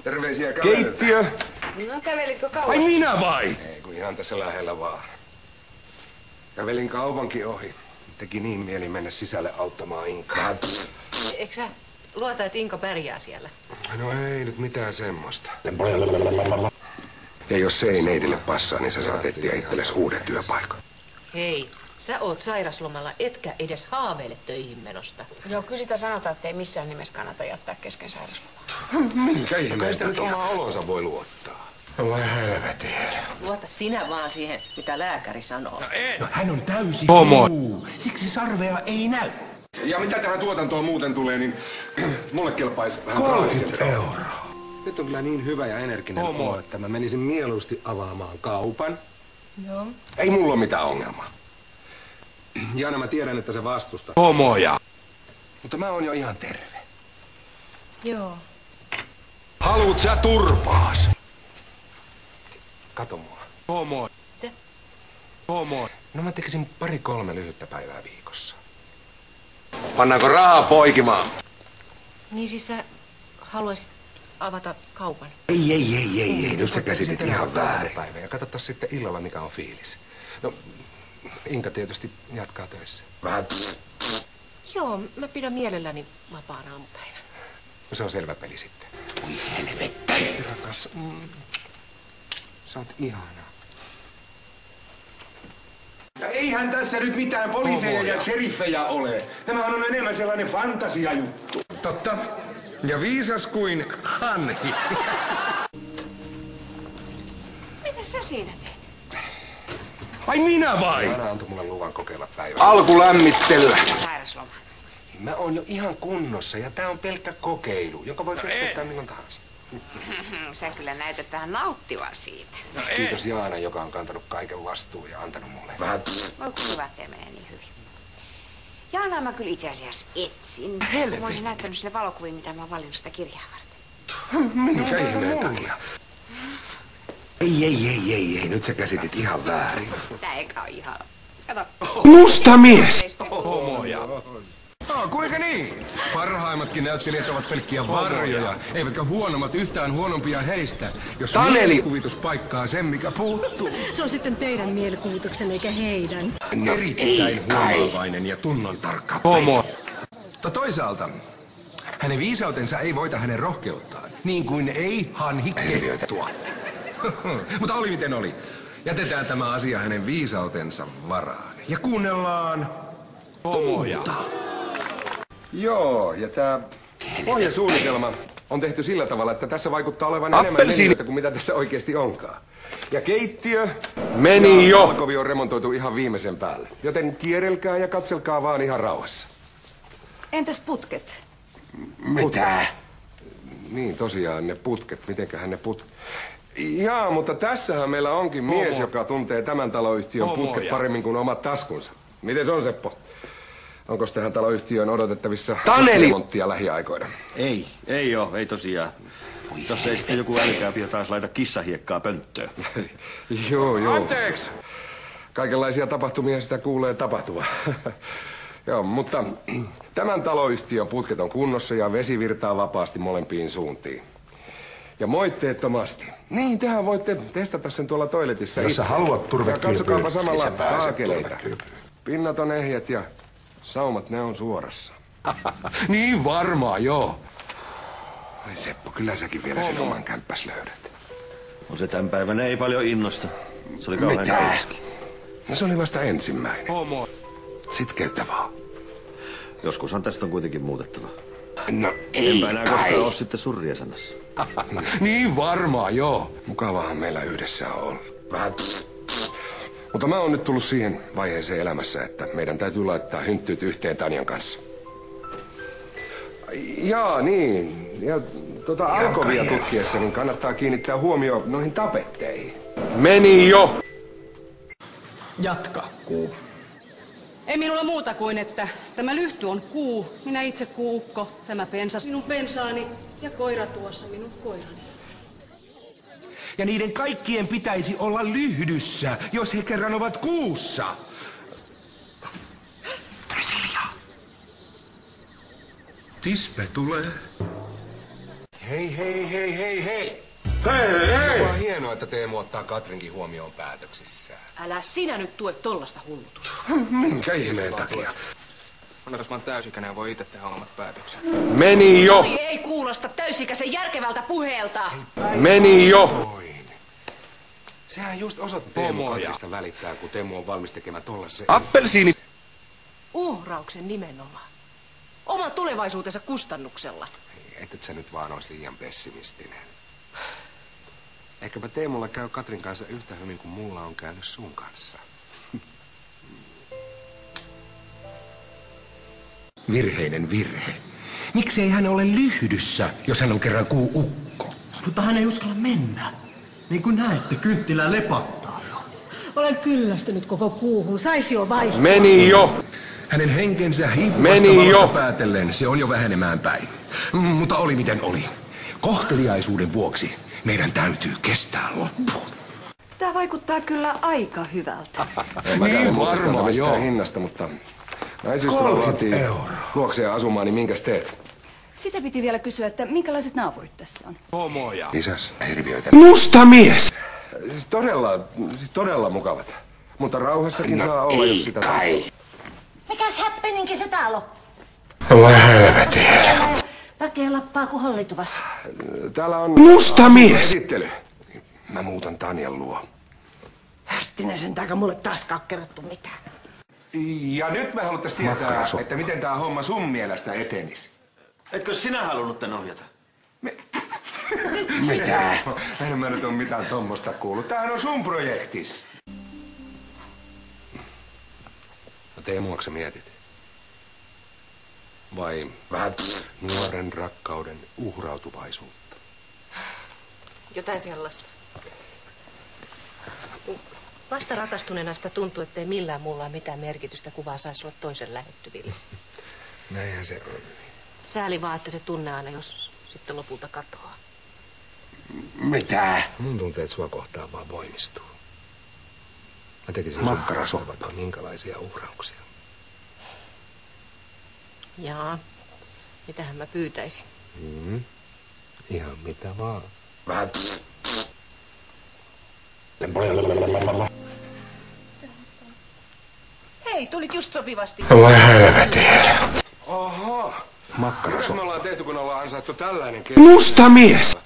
Terveisiä Keittiö. No kävelitkö kauas? Ai minä vai? Ei kun ihan tässä lähellä vaan. Kävelin kaupankin ohi. Teki niin mieli mennä sisälle auttamaan Inkaa. Eikö sä luota, että Inka pärjää siellä? No ei nyt mitään semmoista. Ja jos se ei neidille passaa, niin sä saat etsiä itsellesi uuden työpaikan. Hei, sä oot sairaslomalla, etkä edes haaveile töihin menosta. Joo, kyllä sitä sanotaan, että ei missään nimessä kannata jättää kesken sairauslomaa. Minkä ihmeen sitä nyt omaa olonsa voi luottaa? Voi helvetin. Luota sinä vaan siihen, mitä lääkäri sanoo. No, hän on täysi homo. Siksi sarvea ei näy. Ja mitä tähän tuotantoon muuten tulee, niin mulle kelpaisi vähän 30 euroa. Nyt on kyllä niin hyvä ja energinen olo, että mä menisin mieluusti avaamaan kaupan. Joo. Ei mulla ole mitään ongelmaa. Jaana, mä tiedän, että sä vastustat. Homoja. Mutta mä oon jo ihan terve. Joo. Haluut sä turpaas? Kato mua. Homo. Te? Homo. No mä tekisin 2-3 lyhyttä päivää viikossa. Pannaanko rahaa poikimaan? Niin siis sä haluaisit avata kaupan? Ei. Nyt sä käsitit ihan väärin. Päivä ja katsotaan sitten illalla, mikä on fiilis. No, Inka tietysti jatkaa töissä. Vähän. Joo, mä pidän mielelläni vapaan aamupäivän. No, se on selvä peli sitten. Oi helvetti. Rakas, sä oot ihana. Ja eihän tässä nyt mitään poliiseja ja sheriffejä ole. Tämähän on enemmän sellainen fantasiajuttu. Totta. Ja viisas kuin hanhi. Mitä sä siinä teet? Ai minä vai? Jaana antoi mulle luvan kokeilla päivää. Alku lämmittelyä. Sairasloma. Mä oon jo ihan kunnossa ja tää on pelkkä kokeilu, joka voi keskeyttää milloin tahansa. Sä kyllä näytät vähän nauttivan siitä. Kiitos Jaana, joka on kantanut kaiken vastuun ja antanut mulle. Vähän. Voi kun hyvä, että menee niin hyvin. Jaanaa mä kyllä itse asiassa etsin. Helvetti. Mä olisin näyttänyt sille valokuvia, mitä mä oon valinnut sitä kirjaa varten. Minkä ihmeen takia? Ei. Nyt sä käsitit ihan väärin. Tää eikä oo ihana. Kato. Musta mies. Homoja. Kuinka niin? Parhaimmatkin näyttelijät ovat pelkkiä varjoja, eivätkä huonommat yhtään huonompia heistä. Jos Taneli! mielikuvitus paikkaa sen, mikä puuttuu. Se on sitten teidän mielikuvituksen eikä heidän. No Erittäin huomaavainen ja tunnon tarkka. Homo. Mutta toisaalta, hänen viisautensa ei voita hänen rohkeuttaan, niin kuin ei hanhi kettua. Mutta oli miten oli. Jätetään tämä asia hänen viisautensa varaan. Ja kuunnellaan Homoja. Joo, ja tämä pohjasuunnitelma on tehty sillä tavalla, että tässä vaikuttaa olevan enemmän Appelsiini. menijöitä kuin mitä tässä oikeasti onkaan. Ja keittiö Meni ja jo. valkovi on remontoitu ihan viimeisen päälle. Joten kierrelkää ja katselkaa vaan ihan rauhassa. Entäs putket? Mitä? Niin tosiaan ne putket, mitenköhän ne Jaa, mutta tässähän meillä onkin mies, joka tuntee tämän taloyhtiön putket Homoja. paremmin kuin omat taskunsa. Miten se on, Seppo? Onko tähän taloyhtiöön odotettavissa Taneli! remonttia lähiaikoina? Ei oo, ei tosiaan. Jos ei sitten joku älkääpi ja taas laita kissahiekkaa pönttöön. Joo. Anteeksi. Kaikenlaisia tapahtumia sitä kuulee tapahtuva. Joo, mutta tämän taloyhtiön putket on kunnossa ja vesi virtaa vapaasti molempiin suuntiin. Ja moitteettomasti. Niin, tehän voitte testata sen tuolla toiletissa Jos sä itse. haluat Ja turvekylpyyn, katsokaapa niin samalla sä pääset kaakeleita. turvekylpyyn. Pinnat on ehjät ja saumat ne on suorassa. Niin varmaan, joo. Ai Seppo, kyllä säkin vielä sen oman kämppäs löydät. On se tän päivänä ei paljon innosta. Se oli kauhean Mitä? kauniskin. No se oli vasta ensimmäinen. Homo. Sitkeyttä vaan. Joskushan tästä on kuitenkin muutettava. No ei Enpä enää koskaan kai. oo sitten surriesanassa. Niin varmaan, joo. Mukavahan meillä yhdessä on ollut. Vähän. Mutta mä oon nyt tullut siihen vaiheeseen elämässä, että meidän täytyy laittaa hynttyyt yhteen Tanjan kanssa. Jaa, niin. Ja alkovia tutkiessa niin kannattaa kiinnittää huomioon noihin tapetteihin. Meni jo. Jatka, kuu. Ei minulla muuta kuin, että tämä lyhty on kuu, minä itse kuukko, tämä pensas minun pensaani ja koira tuossa minun koirani. Ja niiden kaikkien pitäisi olla lyhdyssä, jos he kerran ovat kuussa. Tispe tulee. Hei. Hei! On hienoa, että Teemu ottaa Katrinkin huomioon päätöksissään. Älä sinä nyt tue tollasta hullutusta. Minkä ihmeen takia? Onnekas mä oon täysikäinen ja voi itse tehdä omat päätökset. Meni jo! Ei kuulosta täysikäisen järkevältä puheelta. Meni jo! Sehän just osoitti Teemu Katrista välittää, kun Teemu on valmis tekemään tollasen. Appelsiini! Uhrauksen nimenomaan. Oman tulevaisuutensa kustannuksella. Et sä nyt vaan ois liian pessimistinen. Ehkäpä Teemulla käy Katrin kanssa yhtä hyvin kuin mulla on käynyt sun kanssa. Virheinen virhe. Miksei hän ole lyhdyssä, jos hän on kerran kuuukko? Mutta hän ei uskalla mennä. Niin kuin näette, kynttilä lepattaa jo. Olen kyllästynyt koko kuuhun. Saisi jo vaihtaa. Meni jo! Hänen henkensä hiipuvasta Meni valosta jo! päätellen se on jo vähenemään päin. Mutta oli miten oli. Kohteliaisuuden vuoksi meidän täytyy kestää loppuun. Tämä vaikuttaa kyllä aika hyvältä. Niin varmaan joo. Hinnasta, mutta naisystävä vaatii luokseen asumaan, niin minkäs teet? Sitä piti vielä kysyä, että minkälaiset naapurit tässä on? Isäs, hirviöitä. Musta mies! Siis todella mukavat. Mutta rauhassakin saa olla, jos sitä kai. Mikäs häppeninki se talo? Voi helvetin. Väkeä lappaa kuin hollituvassa. Täällä on Musta mies! esittely. Mä muutan Tanjan luo. Härttinen sentäänkö mulle taaskaan kerrottu mitään. Ja nyt me haluttais tietää, että miten tää homma sun mielestä etenisi. Etkö sinä halunnut tän ohjata? Mitä? En mä nyt oo mitään tommosta kuullut. Tämähän on sun projektis. No Teemuaks sä mietit? Vai vähän nuoren rakkauden uhrautuvaisuutta? Jotain sellaista. Vasta rakastuneena sitä tuntuu, ettei millään mulla ole mitään merkitystä, kuvaa saisi olla toisen lähettyville. Näinhän se on. Sääli vaan, että se tunne aina, jos sitten lopulta katoaa. Mitä? Mun tunteet sua kohtaan vaan voimistuu. Mä tekisin Makkarasoppa. vaikka minkälaisia uhrauksia. Jaa, mitähän mä pyytäisin? Ihan mitä vaan. Vähän. Hei, tulit just sopivasti. Voi helvetin. Oho! Makkarasoppa. Mitä me ollaan tehty, kun ollaan ansaittu tällainen Musta mies!